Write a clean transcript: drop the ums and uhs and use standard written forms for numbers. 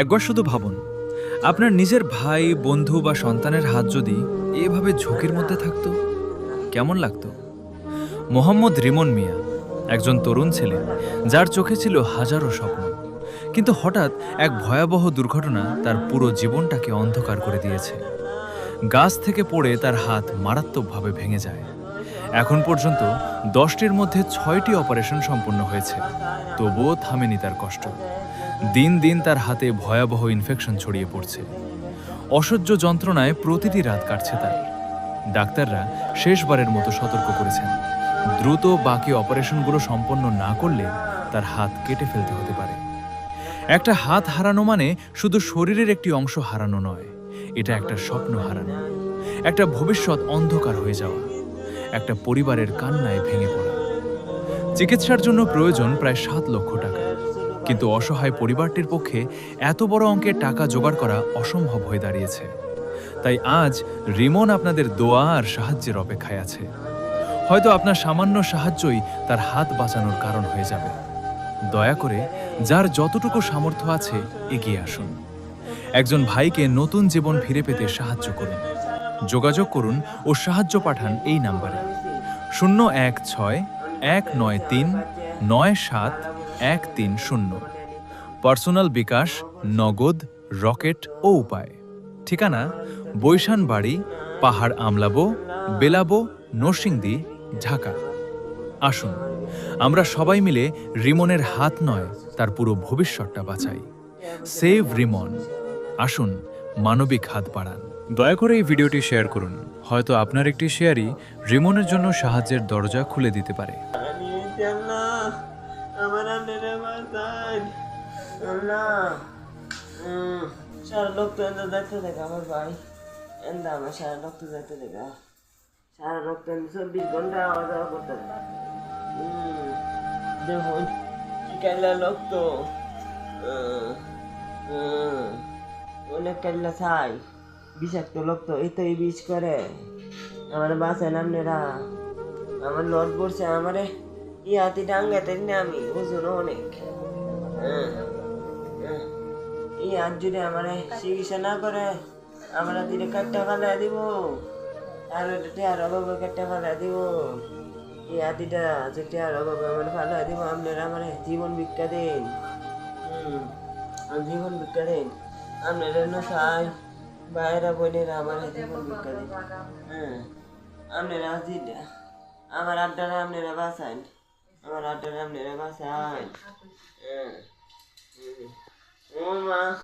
একবার শুধু ভাবুন, আপনার নিজের ভাই, বন্ধু বা সন্তানের হাত যদি এভাবে ঝুঁকির মধ্যে থাকতো, কেমন লাগতো? মোহাম্মদ রিমন মিয়া একজন তরুণ ছেলে, যার চোখে ছিল হাজারো স্বপ্ন। কিন্তু হঠাৎ এক ভয়াবহ দুর্ঘটনা তার পুরো জীবনটাকে অন্ধকার করে দিয়েছে। গাছ থেকে পড়ে তার হাত মারাত্মকভাবে ভেঙে যায়। এখন পর্যন্ত 10টির মধ্যে 6টি অপারেশন সম্পন্ন হয়েছে, তবুও থামেনি তার কষ্ট। দিন দিন তার হাতে ভয়াবহ ইনফেকশন ছড়িয়ে পড়ছে। অসহ্য যন্ত্রণায় প্রতিটি রাত কাটছে তার। ডাক্তাররা শেষবারের মতো সতর্ক করেছেন, দ্রুত বাকি অপারেশনগুলো সম্পন্ন না করলে তার হাত কেটে ফেলতে হতে পারে। একটা হাত হারানো মানে শুধু শরীরের একটি অংশ হারানো নয়, এটা একটা স্বপ্ন হারানো, একটা ভবিষ্যৎ অন্ধকার হয়ে যাওয়া, একটা পরিবারের কান্নায় ভেঙে পড়া। চিকিৎসার জন্য প্রয়োজন প্রায় 7 লক্ষ টাকা, কিন্তু অসহায় পরিবারটির পক্ষে এত বড় অঙ্কের টাকা জোগাড় করা অসম্ভব হয়ে দাঁড়িয়েছে। তাই আজ রিমন আপনাদের দোয়া আর সাহায্যের অপেক্ষায় আছে। হয়তো আপনার সামান্য সাহায্যই তার হাত বাঁচানোর কারণ হয়ে যাবে। দয়া করে যার যতটুকু সামর্থ্য আছে এগিয়ে আসুন। একজন ভাইকে নতুন জীবন ফিরে পেতে সাহায্য করুন। যোগাযোগ করুন ও সাহায্য পাঠান এই নাম্বারে 016-193-97-130। পার্সোনাল বিকাশ, নগদ, রকেট ও উপায়। ঠিকানা: বৈশান বাড়ি, পাহাড় আমলাবো, বেলাবো, নরসিংদী, ঢাকা। আসুন, আমরা সবাই মিলে রিমনের হাত নয়, তার পুরো ভবিষ্যৎটা বাঁচাই। সেভ রিমন। আসুন, মানবিক হাত বাড়ান। দয়া করে এই ভিডিওটি শেয়ার করুন। হয়তো আপনার একটি শেয়ারই রিমনের জন্য সাহায্যের দরজা খুলে দিতে পারে। সারা রক্ত এনে যাইতে দেখা আমার ভাই এন্দা আমার সারা রক্ত যাইতে দেখা সারা রক্ত 24 ঘন্টা আওয়া যাওয়া করতে দেখুন কাইলা রক্ত অনেক কাইলা চাই বিষাক্ত রক্ত এই তো এই বিষ করে আমার বাঁচেন আপনারা আমার লট পড়ছে আমারে হাতি ডাঙ্গাতে না আমি ওজন অনেক এই হাত যদি আমার চিকিৎসা না করে আমরা দিলে কাটটা ফেলা দিব আর টেয়ার অভাবে কাটটা ফেলা দিব এই হাতিটা যে টেয়ার অভাবে আমার ফেলা দিব আপনারা আমার জীবন ভিক্ষা দিন জীবন ভিক্ষা দিন আপনারা না চাই বাইরা বোনেরা আমার জীবন ভিক্ষা দিন আপনারা আমার আড্ডারা আপনারা বাঁচান আমার আড্ডারা আপনারা বাঁচান ও মা